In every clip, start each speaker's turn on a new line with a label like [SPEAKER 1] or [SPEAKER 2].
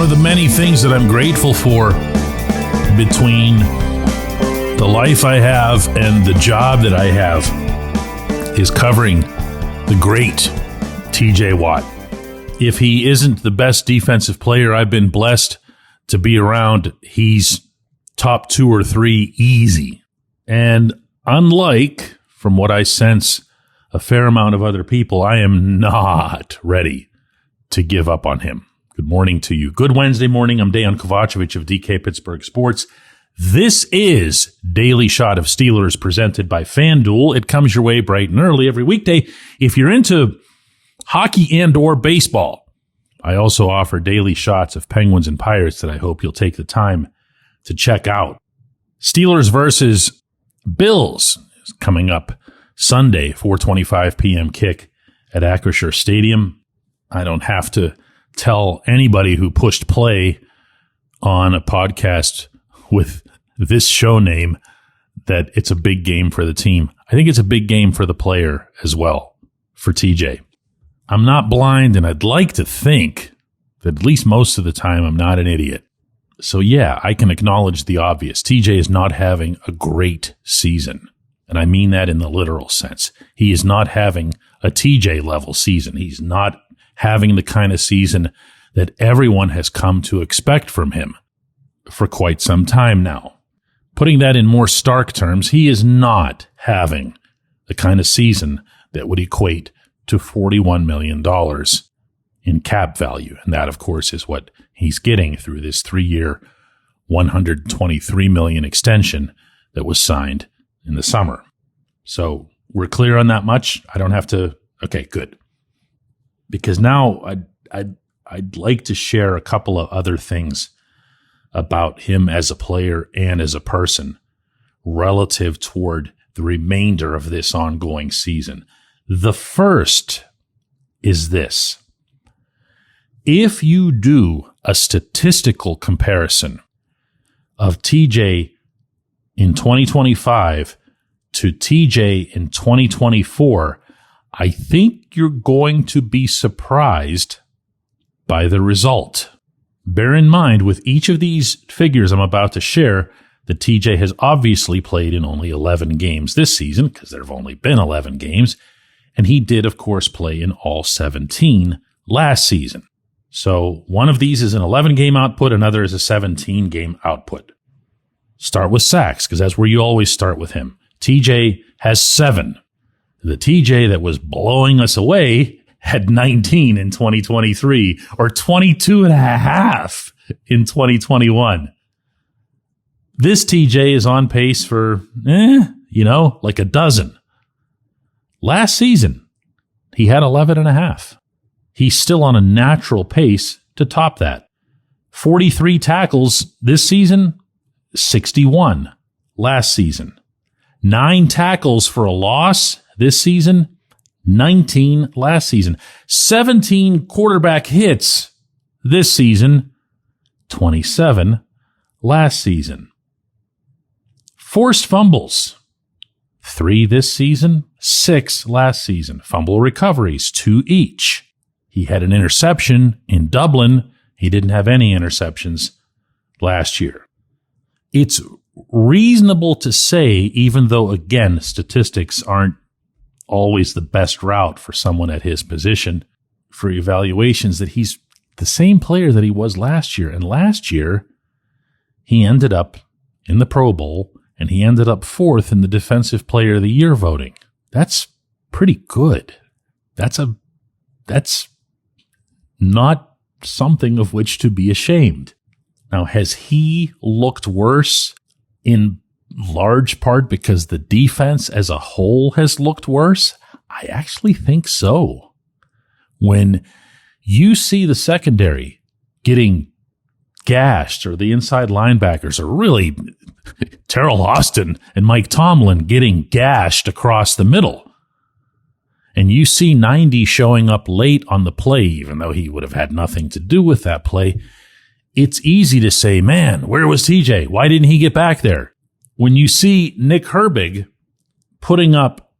[SPEAKER 1] of the many things that I'm grateful for between the life I have and the job that I have is covering the great TJ Watt. If he isn't the best defensive player I've been blessed to be around, he's top 2 or 3 easy. And unlike, from what I sense, a fair amount of other people, I am not ready to give up on him. Good morning to you. Good Wednesday morning. I'm Dejan Kovacevic of DK Pittsburgh Sports. This is Daily Shot of Steelers presented by FanDuel. It comes your way bright and early every weekday. If you're into hockey and or baseball, I also offer daily shots of Penguins and Pirates that I hope you'll take the time to check out. Steelers versus Bills is coming up Sunday, 4:25 p.m. kick at Acrisure Stadium. I don't have to tell anybody who pushed play on a podcast with this show name that it's a big game for the team. I think it's a big game for the player as well, for TJ. I'm not blind, and I'd like to think that at least most of the time I'm not an idiot. So yeah, I can acknowledge the obvious. TJ is not having a great season, and I mean that in the literal sense. He is not having a TJ level season. He's not having the kind of season that everyone has come to expect from him for quite some time now. Putting that in more stark terms, he is not having the kind of season that would equate to $41 million in cap value. And that, of course, is what he's getting through this 3-year, $123 million extension that was signed in the summer. So we're clear on that much. I don't have to. Okay, good. Because now I'd like to share a couple of other things about him as a player and as a person relative toward the remainder of this ongoing season. The first is this. If you do a statistical comparison of TJ in 2025 to TJ in 2024, I think you're going to be surprised by the result. Bear in mind, with each of these figures I'm about to share, that TJ has obviously played in only 11 games this season, because there have only been 11 games, and he did, of course, play in all 17 last season. So one of these is an 11-game output, another is a 17-game output. Start with sacks, because that's where you always start with him. TJ has 7. The TJ that was blowing us away had 19 in 2023, or 22 and a half in 2021. This TJ is on pace for, like a dozen. Last season, he had 11 and a half. He's still on a natural pace to top that. 43 tackles this season, 61 last season. 9 tackles for a loss this season, 19 last season. 17 quarterback hits this season, 27 last season. Forced fumbles, 3 this season, 6 last season. Fumble recoveries, 2 each. He had an interception in Dublin. He didn't have any interceptions last year. It's reasonable to say, even though, again, statistics aren't always the best route for someone at his position for evaluations, that he's the same player that he was last year. And last year, he ended up in the Pro Bowl, and he ended up 4th in the Defensive Player of the Year voting. That's pretty good. That's not something of which to be ashamed. Now, has he looked worse in large part because the defense as a whole has looked worse? I actually think so. When you see the secondary getting gashed, or the inside linebackers, or really Terrell Austin and Mike Tomlin getting gashed across the middle, and you see 90 showing up late on the play, even though he would have had nothing to do with that play, it's easy to say, man, where was TJ? Why didn't he get back there? When you see Nick Herbig putting up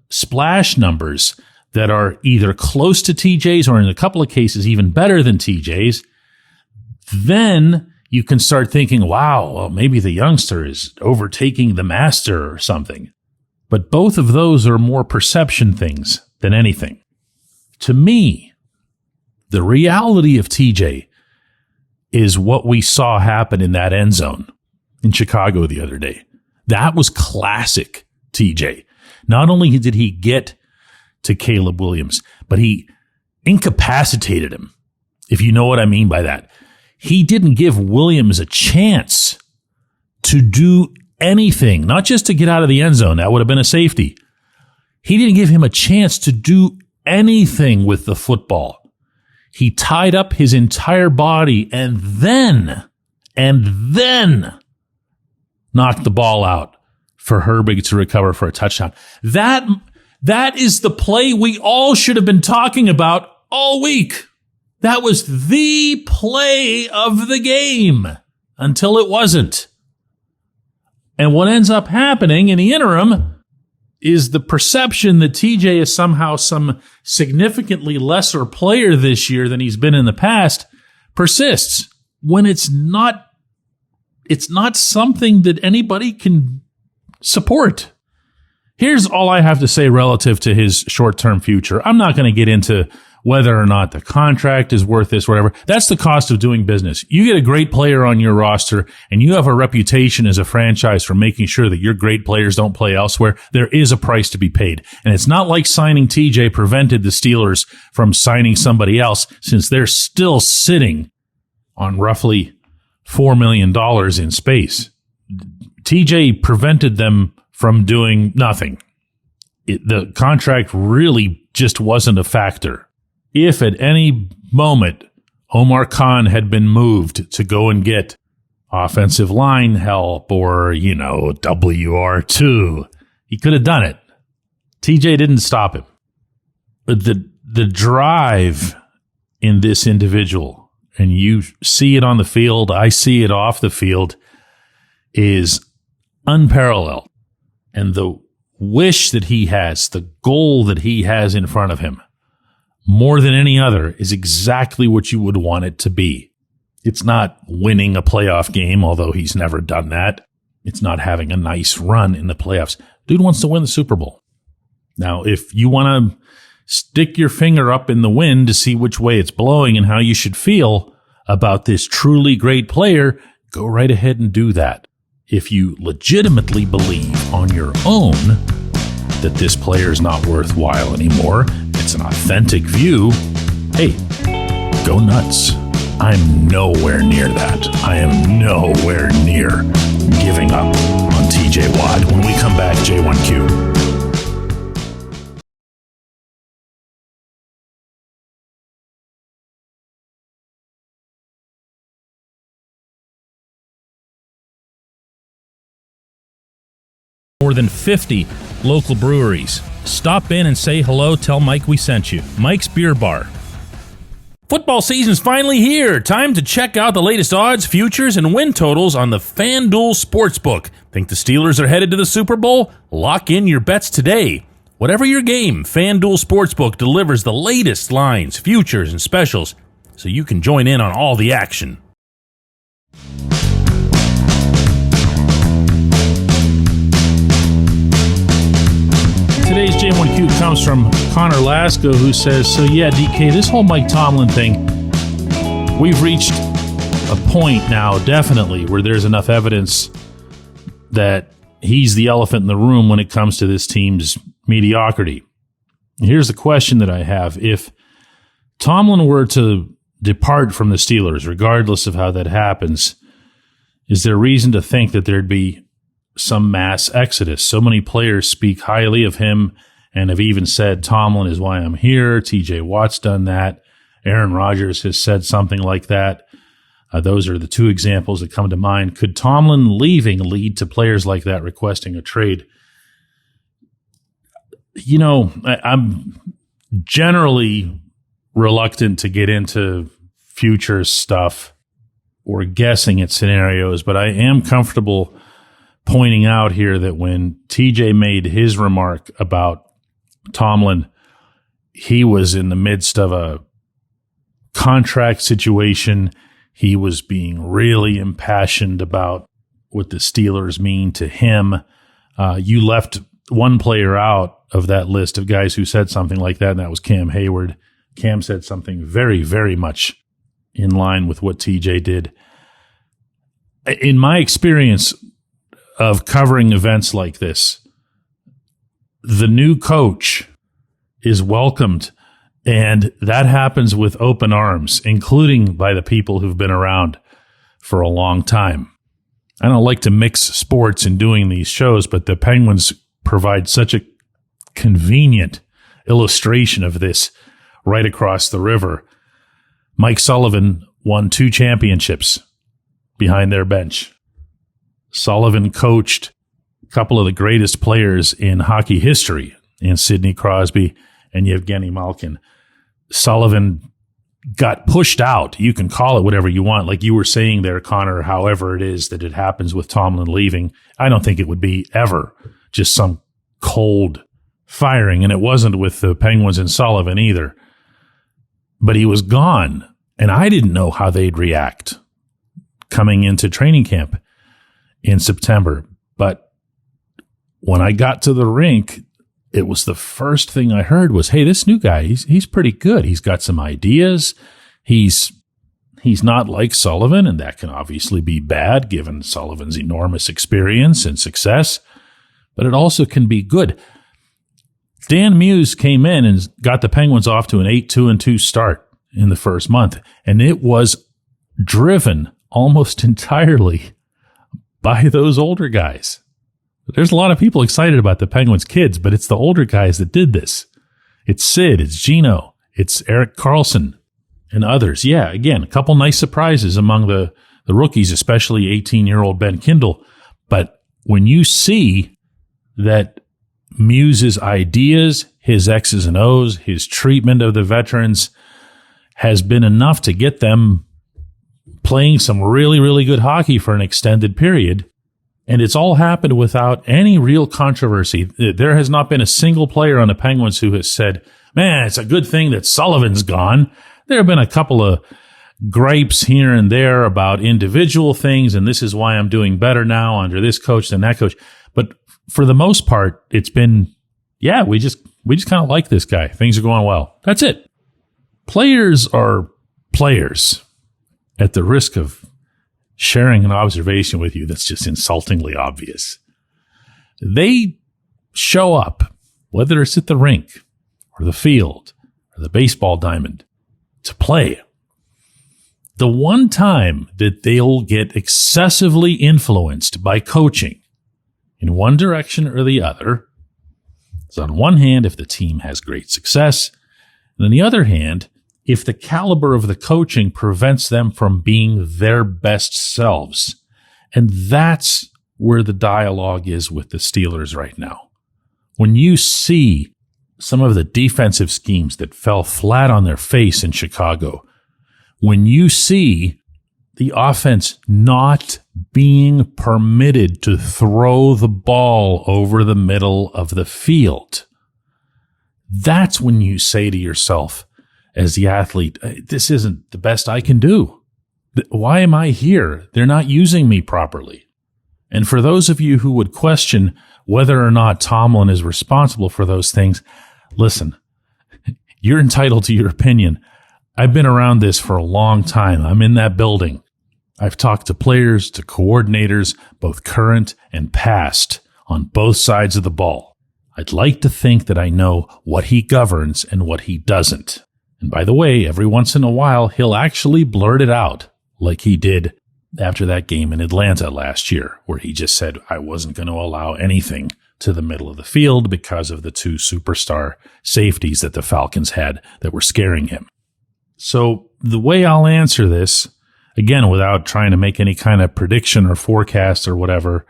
[SPEAKER 1] splash numbers that are either close to TJ's or in a couple of cases even better than TJ's, then you can start thinking, wow, well, maybe the youngster is overtaking the master or something. But both of those are more perception things than anything. To me, the reality of TJ is what we saw happen in that end zone in Chicago the other day. That was classic TJ. Not only did he get to Caleb Williams, but he incapacitated him, if you know what I mean by that. He didn't give Williams a chance to do anything, not just to get out of the end zone. That would have been a safety. He didn't give him a chance to do anything with the football. He tied up his entire body and then knocked the ball out for Herbig to recover for a touchdown. That is the play we all should have been talking about all week. That was the play of the game until it wasn't. And what ends up happening in the interim is the perception that TJ is somehow some significantly lesser player this year than he's been in the past persists when it's not something that anybody can support. Here's all I have to say relative to his short-term future. I'm not going to get into whether or not the contract is worth this, whatever. That's the cost of doing business. You get a great player on your roster and you have a reputation as a franchise for making sure that your great players don't play elsewhere. There is a price to be paid. And it's not like signing TJ prevented the Steelers from signing somebody else, since they're still sitting on roughly $4 million in space. TJ prevented them from doing nothing. The contract really just wasn't a factor. If at any moment Omar Khan had been moved to go and get offensive line help or, WR2, he could have done it. TJ didn't stop him. But the drive in this individual, and you see it on the field, I see it off the field, is unparalleled. And the wish that he has, the goal that he has in front of him, more than any other, is exactly what you would want it to be. It's not winning a playoff game, although he's never done that. It's not having a nice run in the playoffs. Dude wants to win the Super Bowl. Now, if you want to stick your finger up in the wind to see which way it's blowing and how you should feel about this truly great player, go right ahead and do that. If you legitimately believe on your own that this player is not worthwhile anymore, it's an authentic view, hey, go nuts. I'm nowhere near that. I am nowhere near giving up on TJ Watt. When we come back, J1Q. More than 50 local breweries. Stop in and say hello. Tell Mike we sent you. Mike's Beer Bar. Football season's finally here. Time to check out the latest odds, futures, and win totals on the FanDuel Sportsbook. Think the Steelers are headed to the Super Bowl? Lock in your bets today. Whatever your game, FanDuel Sportsbook delivers the latest lines, futures, and specials so you can join in on all the action. Today's J1Q comes from Connor Lasco, who says, so yeah, DK, this whole Mike Tomlin thing, we've reached a point now, definitely, where there's enough evidence that he's the elephant in the room when it comes to this team's mediocrity. Here's the question that I have. If Tomlin were to depart from the Steelers, regardless of how that happens, is there reason to think that there'd be some mass exodus? So many players speak highly of him and have even said, Tomlin is why I'm here. TJ Watt's done that. Aaron Rodgers has said something like that. Those are the two examples that come to mind. Could Tomlin leaving lead to players like that requesting a trade? I'm generally reluctant to get into future stuff or guessing at scenarios, but I am comfortable pointing out here that when TJ made his remark about Tomlin, he was in the midst of a contract situation. he was being really impassioned about what the Steelers mean to him. You left one player out of that list of guys who said something like that, and that was Cam Hayward. Cam said something very, very much in line with what TJ did. In my experience of covering events like this, the new coach is welcomed, and that happens with open arms, including by the people who've been around for a long time. I don't like to mix sports in doing these shows, but the Penguins provide such a convenient illustration of this right across the river. Mike Sullivan won 2 championships behind their bench. Sullivan coached a couple of the greatest players in hockey history, in Sidney Crosby and Yevgeny Malkin. Sullivan got pushed out. You can call it whatever you want. Like you were saying there, Connor, however it is that it happens with Tomlin leaving, I don't think it would be ever just some cold firing. And it wasn't with the Penguins and Sullivan either. But he was gone. And I didn't know how they'd react coming into training camp in September. But when I got to the rink, it was the first thing I heard was, hey, this new guy, he's pretty good. He's got some ideas. He's not like Sullivan, and that can obviously be bad given Sullivan's enormous experience and success, but it also can be good. Dan Muse came in and got the Penguins off to an 8-2-2 start in the first month, and it was driven almost entirely by those older guys. There's a lot of people excited about the Penguins kids, but it's the older guys that did this. It's Sid, it's Gino, it's Erik Karlsson, and others. Yeah, again, a couple nice surprises among the rookies, especially 18-year-old Ben Kindle. But when you see that Muse's ideas, his X's and O's, his treatment of the veterans has been enough to get them playing some really, really good hockey for an extended period, and it's all happened without any real controversy. There has not been a single player on the Penguins who has said, man, it's a good thing that Sullivan's gone. There have been a couple of gripes here and there about individual things, and this is why I'm doing better now under this coach than that coach. But for the most part, it's been, yeah, we just kind of like this guy. Things are going well. That's it. Players are players. At the risk of sharing an observation with you that's just insultingly obvious, they show up, whether it's at the rink or the field or the baseball diamond, to play. The one time that they'll get excessively influenced by coaching in one direction or the other is, on one hand, if the team has great success, and on the other hand, if the caliber of the coaching prevents them from being their best selves. And that's where the dialogue is with the Steelers right now. When you see some of the defensive schemes that fell flat on their face in Chicago, when you see the offense not being permitted to throw the ball over the middle of the field, that's when you say to yourself, as the athlete, this isn't the best I can do. Why am I here? They're not using me properly. And for those of you who would question whether or not Tomlin is responsible for those things, listen, you're entitled to your opinion. I've been around this for a long time. I'm in that building. I've talked to players, to coordinators, both current and past, on both sides of the ball. I'd like to think that I know what he governs and what he doesn't. And by the way, every once in a while, he'll actually blurt it out, like he did after that game in Atlanta last year, where he just said, I wasn't going to allow anything to the middle of the field because of the 2 superstar safeties that the Falcons had that were scaring him. So the way I'll answer this, again, without trying to make any kind of prediction or forecast or whatever,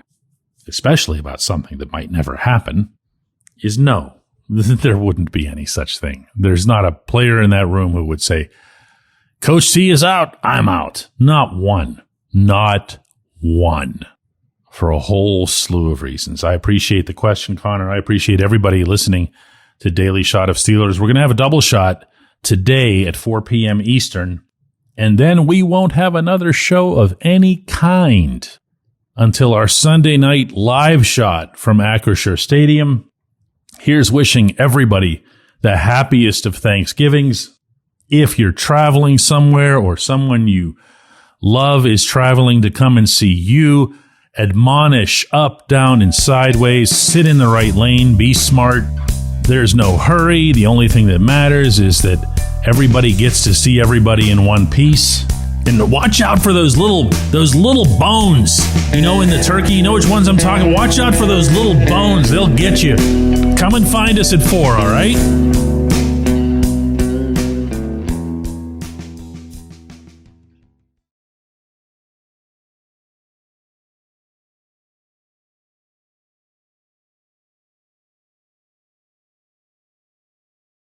[SPEAKER 1] especially about something that might never happen, is no. There wouldn't be any such thing. There's not a player in that room who would say, Coach C is out, I'm out. Not one. Not one. For a whole slew of reasons. I appreciate the question, Connor. I appreciate everybody listening to Daily Shot of Steelers. We're going to have a double shot today at 4 p.m. Eastern And then we won't have another show of any kind until our Sunday night live shot from Acrisure Stadium. Here's wishing everybody the happiest of Thanksgivings. If you're traveling somewhere or someone you love is traveling to come and see you, admonish up, down, and sideways. Sit in the right lane. Be smart. There's no hurry. The only thing that matters is that everybody gets to see everybody in one piece. And watch out for those little bones, in the turkey. You know which ones I'm talking? Watch out for those little bones. They'll get you. Come and find us at 4, all right?